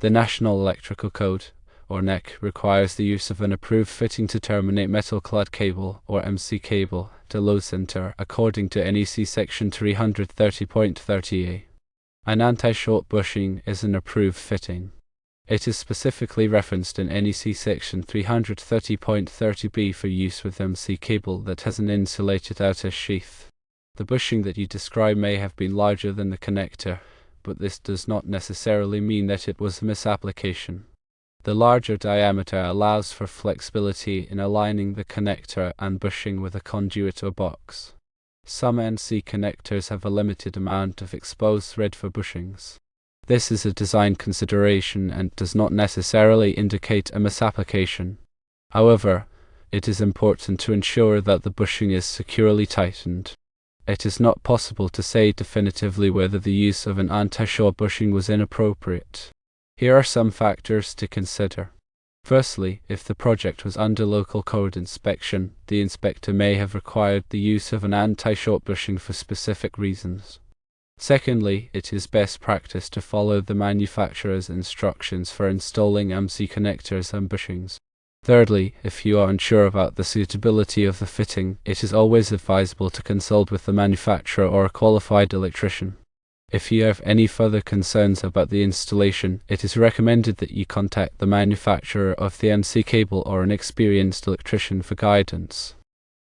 The National Electrical Code, or NEC, requires the use of an approved fitting to terminate metal clad cable, or MC cable, to load center according to NEC section 330.30a. An anti-short bushing is an approved fitting. It is specifically referenced in NEC section 330.30b for use with MC cable that has an insulated outer sheath. The bushing that you describe may have been larger than the connector, but this does not necessarily mean that it was a misapplication. The larger diameter allows for flexibility in aligning the connector and bushing with a conduit or box. Some NC connectors have a limited amount of exposed thread for bushings. This is a design consideration and does not necessarily indicate a misapplication. However, it is important to ensure that the bushing is securely tightened. It is not possible to say definitively whether the use of an anti-short bushing was inappropriate. Here are some factors to consider. Firstly, if the project was under local code inspection, the inspector may have required the use of an anti-short bushing for specific reasons. Secondly, it is best practice to follow the manufacturer's instructions for installing MC connectors and bushings. Thirdly, if you are unsure about the suitability of the fitting, it is always advisable to consult with the manufacturer or a qualified electrician. If you have any further concerns about the installation, it is recommended that you contact the manufacturer of the MC cable or an experienced electrician for guidance.